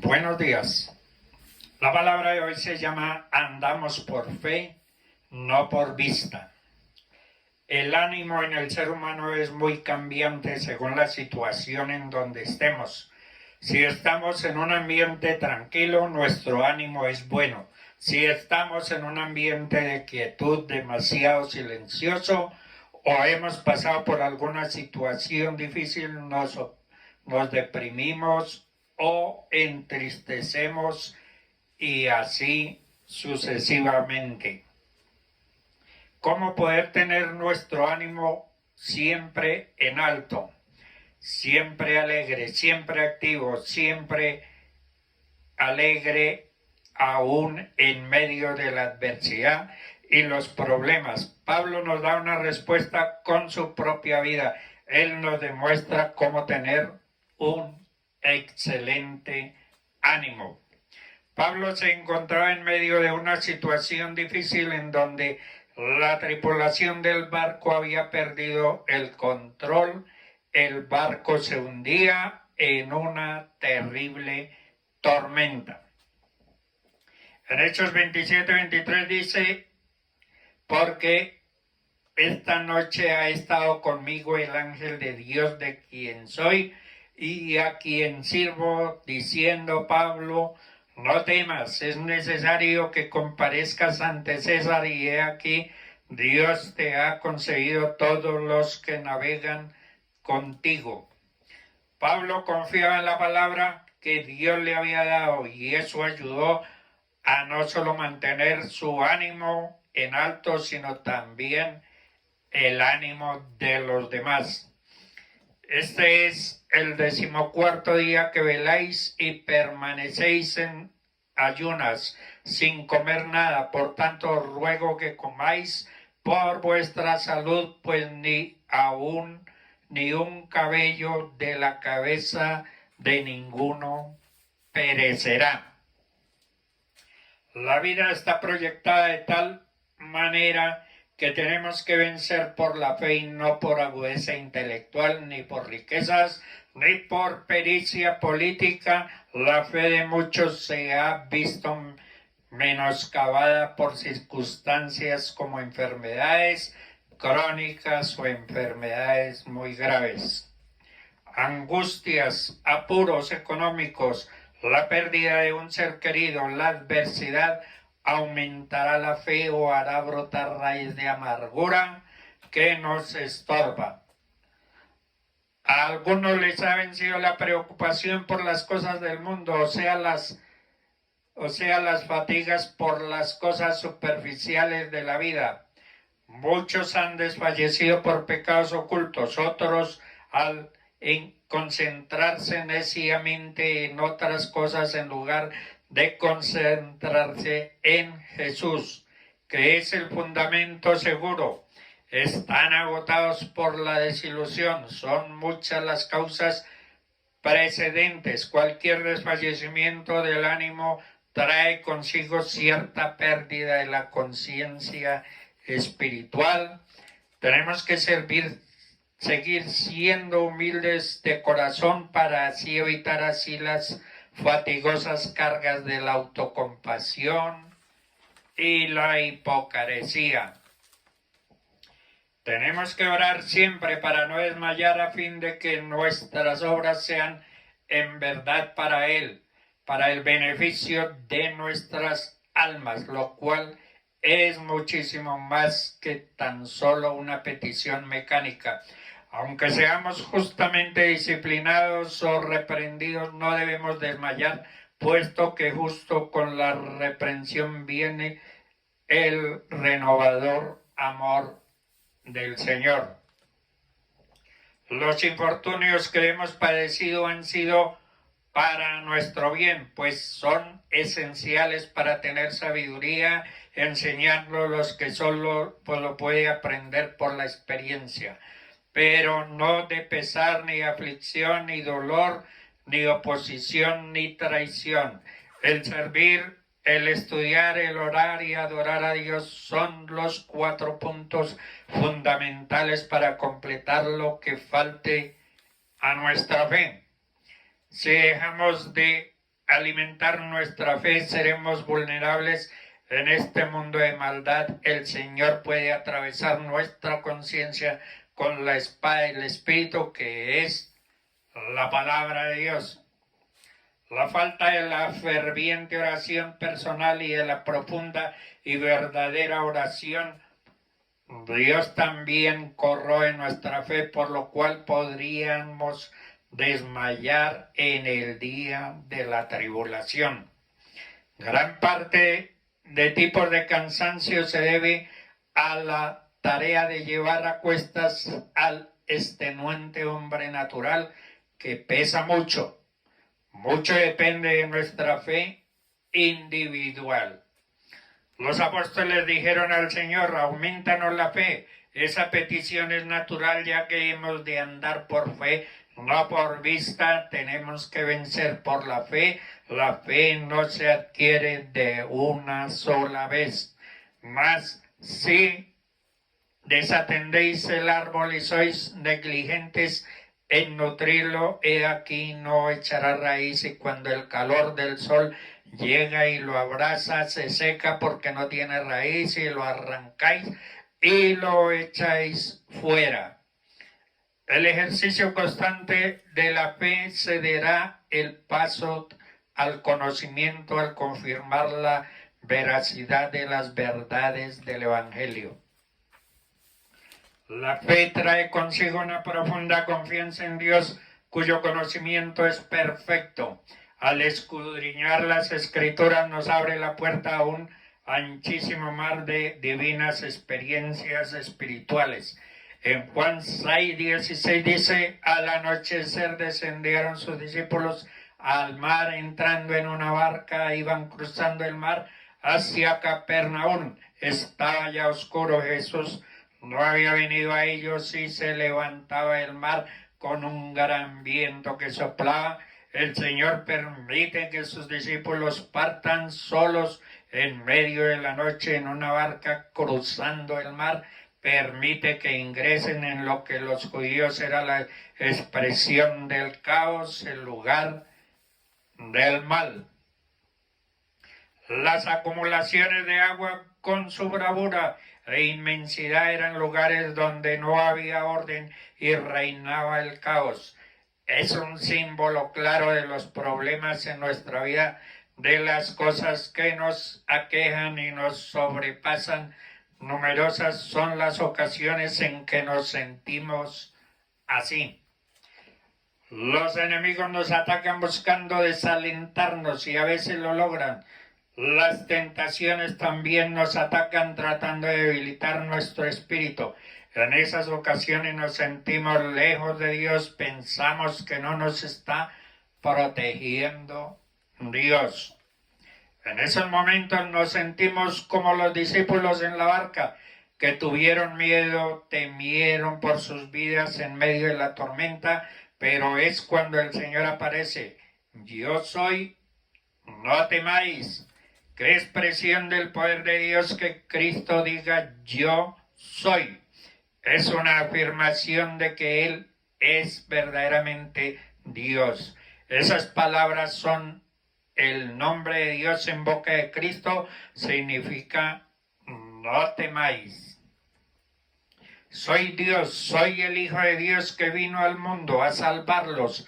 Buenos días. La palabra de hoy se llama andamos por fe, no por vista. El ánimo en el ser humano es muy cambiante según la situación en donde estemos. Si estamos en un ambiente tranquilo, nuestro ánimo es bueno. Si estamos en un ambiente de quietud demasiado silencioso o hemos pasado por alguna situación difícil, nos deprimimos o entristecemos y así sucesivamente. ¿Cómo poder tener nuestro ánimo siempre en alto, siempre alegre, siempre activo, siempre alegre, aún en medio de la adversidad y los problemas? Pablo nos da una respuesta con su propia vida. Él nos demuestra cómo tener un excelente ánimo. Pablo se encontraba en medio de una situación difícil en donde la tripulación del barco había perdido el control, el barco se hundía en una terrible tormenta. En Hechos 27-23 dice: porque esta noche ha estado conmigo el ángel de Dios de quien soy y a quien sirvo, diciendo: Pablo, no temas, es necesario que comparezcas ante César, y he aquí, Dios te ha concedido todos los que navegan contigo. Pablo confiaba en la palabra que Dios le había dado, y eso ayudó a no solo mantener su ánimo en alto, sino también el ánimo de los demás. Este es el 14º día que veláis y permanecéis en ayunas, sin comer nada. Por tanto, ruego que comáis por vuestra salud, pues ni un cabello de la cabeza de ninguno perecerá. La vida está proyectada de tal manera que tenemos que vencer por la fe y no por agudeza intelectual, ni por riquezas, ni por pericia política. La fe de muchos se ha visto menoscabada por circunstancias como enfermedades crónicas o enfermedades muy graves, angustias, apuros económicos, la pérdida de un ser querido, la adversidad aumentará la fe o hará brotar raíz de amargura que nos estorba. A algunos les ha vencido la preocupación por las cosas del mundo, o sea, las fatigas por las cosas superficiales de la vida. Muchos han desfallecido por pecados ocultos, otros al concentrarse neciamente en otras cosas en lugar de concentrarse en Jesús, que es el fundamento seguro, están agotados por la desilusión. Son muchas las causas precedentes. Cualquier desfallecimiento del ánimo trae consigo cierta pérdida de la conciencia espiritual. Tenemos que seguir siendo humildes de corazón para así evitar las fatigosas cargas de la autocompasión y la hipocresía. Tenemos que orar siempre para no desmayar, a fin de que nuestras obras sean en verdad para Él, para el beneficio de nuestras almas, lo cual es muchísimo más que tan solo una petición mecánica. Aunque seamos justamente disciplinados o reprendidos, no debemos desmayar, puesto que justo con la reprensión viene el renovador amor del Señor. Los infortunios que hemos padecido han sido para nuestro bien, pues son esenciales para tener sabiduría, enseñarlo los que solo lo pueden aprender por la experiencia, pero no de pesar, ni aflicción, ni dolor, ni oposición, ni traición. El servir, el estudiar, el orar y adorar a Dios son los 4 puntos fundamentales para completar lo que falte a nuestra fe. Si dejamos de alimentar nuestra fe, seremos vulnerables en este mundo de maldad. El Señor puede atravesar nuestra conciencia con la espada del Espíritu, que es la palabra de Dios. La falta de la ferviente oración personal y de la profunda y verdadera oración, Dios también corroe nuestra fe, por lo cual podríamos desmayar en el día de la tribulación. Gran parte de tipos de cansancio se debe a la tarea de llevar a cuestas al extenuante hombre natural, que pesa mucho. Mucho depende de nuestra fe individual. Los apóstoles dijeron al Señor: aumentanos la fe. Esa petición es natural, ya que hemos de andar por fe, no por vista. Tenemos que vencer por la fe. La fe no se adquiere de una sola vez. Mas si desatendéis el árbol y sois negligentes en nutrirlo, he aquí no echará raíz, y cuando el calor del sol llega y lo abraza, se seca porque no tiene raíz, y lo arrancáis y lo echáis fuera. El ejercicio constante de la fe cederá el paso al conocimiento al confirmar la veracidad de las verdades del Evangelio. La fe trae consigo una profunda confianza en Dios, cuyo conocimiento es perfecto. Al escudriñar las Escrituras nos abre la puerta a un anchísimo mar de divinas experiencias espirituales. En Juan 6:16 dice: al anochecer descendieron sus discípulos al mar, entrando en una barca, iban cruzando el mar hacia Capernaum. Estaba ya oscuro. Jesús no había venido a ellos y se levantaba el mar con un gran viento que soplaba. El Señor permite que sus discípulos partan solos en medio de la noche en una barca cruzando el mar. Permite que ingresen en lo que los judíos era la expresión del caos, el lugar del mal. Las acumulaciones de agua con su bravura e inmensidad eran lugares donde no había orden y reinaba el caos. Es un símbolo claro de los problemas en nuestra vida, de las cosas que nos aquejan y nos sobrepasan. Numerosas son las ocasiones en que nos sentimos así. Los enemigos nos atacan buscando desalentarnos y a veces lo logran. Las tentaciones también nos atacan tratando de debilitar nuestro espíritu. En esas ocasiones nos sentimos lejos de Dios, pensamos que no nos está protegiendo Dios. En esos momentos nos sentimos como los discípulos en la barca, que tuvieron miedo, temieron por sus vidas en medio de la tormenta, pero es cuando el Señor aparece: yo soy, no temáis. Qué expresión del poder de Dios que Cristo diga yo soy. Es una afirmación de que Él es verdaderamente Dios. Esas palabras son el nombre de Dios en boca de Cristo, significa no temáis. Soy Dios, soy el Hijo de Dios que vino al mundo a salvarlos,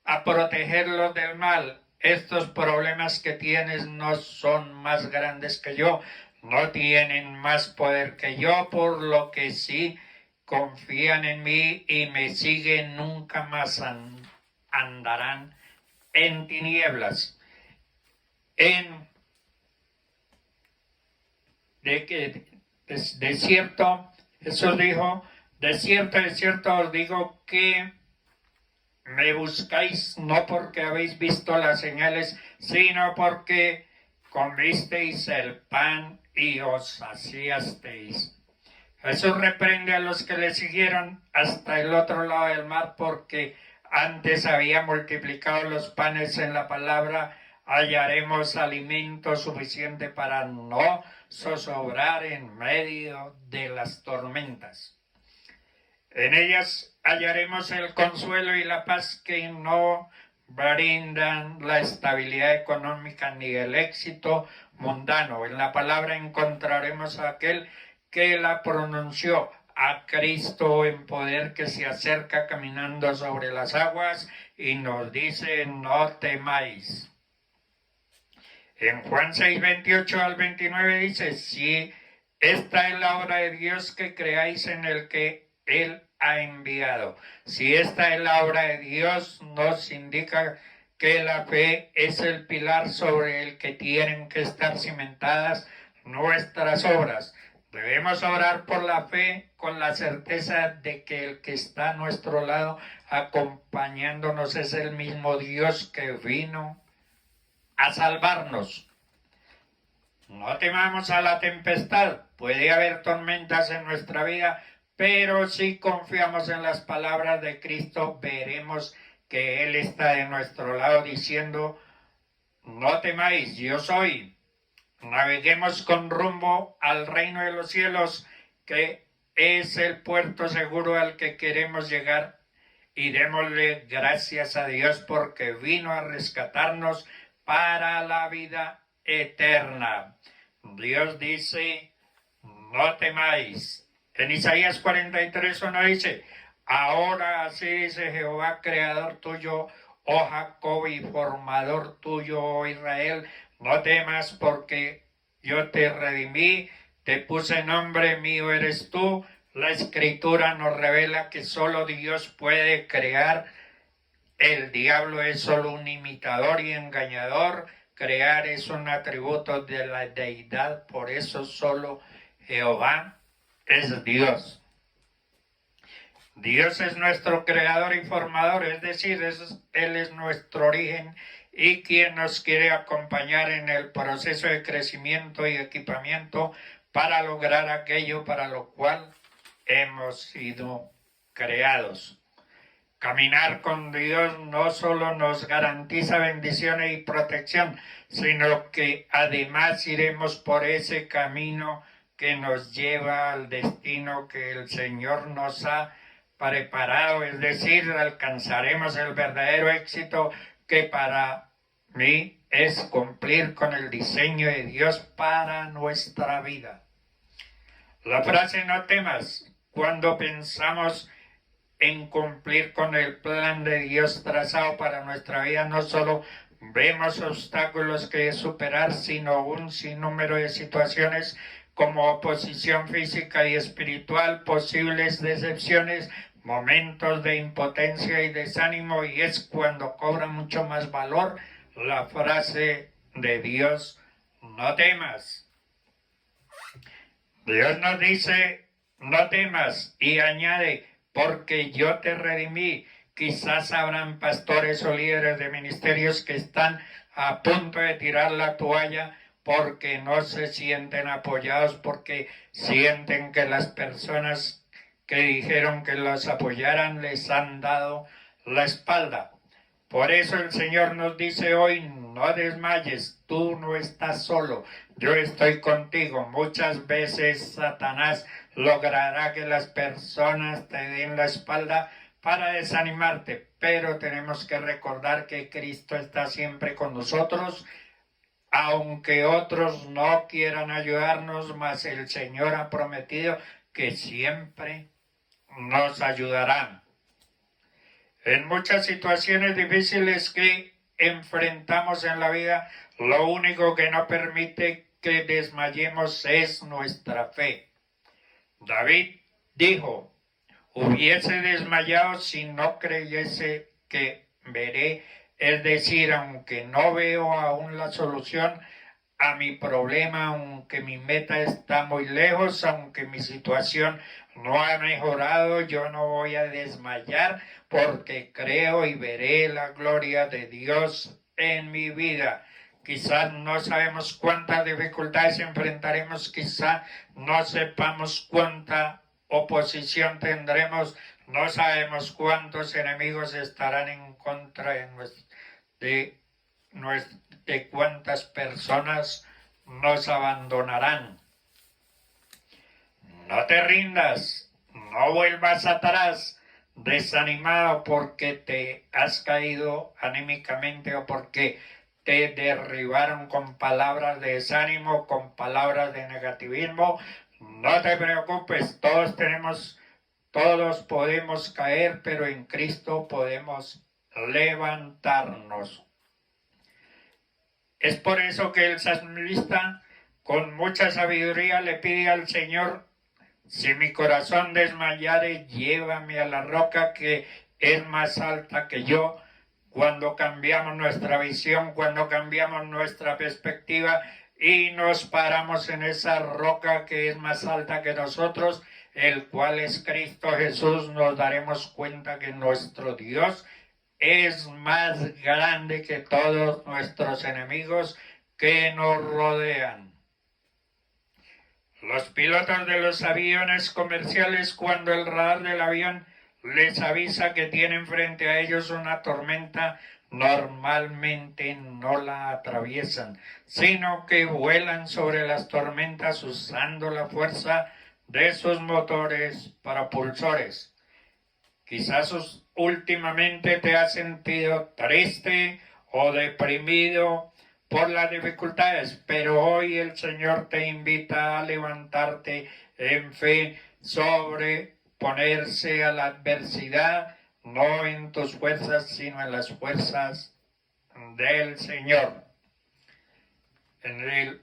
a protegerlos del mal. Estos problemas que tienes no son más grandes que yo, no tienen más poder que yo, por lo que sí confían en mí y me siguen, nunca más andarán en tinieblas. De cierto, Jesús dijo: de cierto os digo que me buscáis no porque habéis visto las señales, sino porque comisteis el pan y os saciasteis. Jesús reprende a los que le siguieron hasta el otro lado del mar, porque antes había multiplicado los panes en la palabra. Hallaremos alimento suficiente para no zozobrar en medio de las tormentas. En ellas hallaremos el consuelo y la paz que no brindan la estabilidad económica ni el éxito mundano. En la palabra encontraremos a aquel que la pronunció, a Cristo en poder, que se acerca caminando sobre las aguas y nos dice: no temáis. En Juan 6, 28 al 29 dice: si esta es la obra de Dios, que creáis en el que Él ha enviado. Si esta es la obra de Dios, nos indica que la fe es el pilar sobre el que tienen que estar cimentadas nuestras obras. Debemos orar por la fe con la certeza de que el que está a nuestro lado acompañándonos es el mismo Dios que vino a salvarnos. No temamos a la tempestad. Puede haber tormentas en nuestra vida, pero si confiamos en las palabras de Cristo, veremos que Él está de nuestro lado diciendo: no temáis, yo soy. Naveguemos con rumbo al reino de los cielos, que es el puerto seguro al que queremos llegar, y démosle gracias a Dios porque vino a rescatarnos para la vida eterna. Dios dice: no temáis. En Isaías 43:1 dice: ahora así dice Jehová, creador tuyo, oh Jacob, y formador tuyo, oh Israel, no temas, porque yo te redimí, te puse nombre, mío eres tú. La Escritura nos revela que solo Dios puede crear. El diablo es solo un imitador y engañador. Crear es un atributo de la deidad, por eso solo Jehová es Dios. Dios es nuestro creador y formador, es decir, Él es nuestro origen y quien nos quiere acompañar en el proceso de crecimiento y equipamiento para lograr aquello para lo cual hemos sido creados. Caminar con Dios no solo nos garantiza bendiciones y protección, sino que además iremos por ese camino que nos lleva al destino que el Señor nos ha preparado, es decir, alcanzaremos el verdadero éxito, que para mí es cumplir con el diseño de Dios para nuestra vida. La frase "no temas", cuando pensamos en cumplir con el plan de Dios trazado para nuestra vida, no solo vemos obstáculos que superar, sino un sinnúmero de situaciones como oposición física y espiritual, posibles decepciones, momentos de impotencia y desánimo, y es cuando cobra mucho más valor la frase de Dios: no temas. Dios nos dice: no temas, y añade: porque yo te redimí. Quizás habrán pastores o líderes de ministerios que están a punto de tirar la toalla porque no se sienten apoyados, porque sienten que las personas que dijeron que los apoyaran les han dado la espalda. Por eso el Señor nos dice hoy: no desmayes, tú no estás solo, yo estoy contigo. Muchas veces Satanás logrará que las personas te den la espalda para desanimarte, pero tenemos que recordar que Cristo está siempre con nosotros, aunque otros no quieran ayudarnos, mas el Señor ha prometido que siempre nos ayudarán. En muchas situaciones difíciles que enfrentamos en la vida, lo único que no permite que desmayemos es nuestra fe. David dijo: hubiese desmayado si no creyese que veré, es decir, aunque no veo aún la solución a mi problema, aunque mi meta está muy lejos, aunque mi situación no ha mejorado, yo no voy a desmayar, porque creo y veré la gloria de Dios en mi vida. Quizás no sabemos cuántas dificultades enfrentaremos, quizás no sepamos cuánta oposición tendremos, no sabemos cuántos enemigos estarán en contra de cuántas personas nos abandonarán. No te rindas, no vuelvas atrás, desanimado porque te has caído anímicamente o porque te derribaron con palabras de desánimo, con palabras de negativismo, no te preocupes, todos podemos caer, pero en Cristo podemos levantarnos. Es por eso que el salmista con mucha sabiduría le pide al Señor: si mi corazón desmayare, llévame a la roca que es más alta que yo. Cuando cambiamos nuestra visión, cuando cambiamos nuestra perspectiva y nos paramos en esa roca que es más alta que nosotros, el cual es Cristo Jesús, nos daremos cuenta que nuestro Dios es más grande que todos nuestros enemigos que nos rodean. Los pilotos de los aviones comerciales, cuando el radar del avión les avisa que tienen frente a ellos una tormenta, normalmente no la atraviesan, sino que vuelan sobre las tormentas usando la fuerza de sus motores propulsores. Quizás últimamente te has sentido triste o deprimido por las dificultades, pero hoy el Señor te invita a levantarte en fe, sobreponerse a la adversidad, no en tus fuerzas, sino en las fuerzas del Señor. En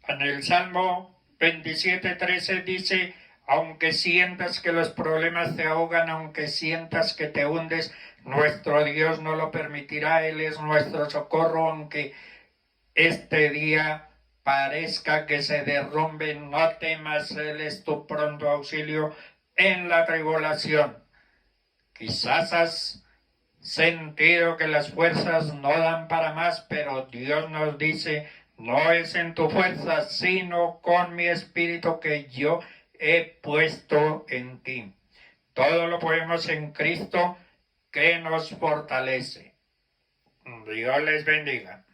el Salmo 27:13 dice: aunque sientas que los problemas te ahogan, aunque sientas que te hundes, nuestro Dios no lo permitirá. Él es nuestro socorro, aunque este día parezca que se derrumbe, no temas, Él es tu pronto auxilio en la tribulación. Quizás has sentido que las fuerzas no dan para más, pero Dios nos dice: no es en tu fuerza, sino con mi espíritu que yo he puesto en ti. Todo lo podemos en Cristo que nos fortalece. Dios les bendiga.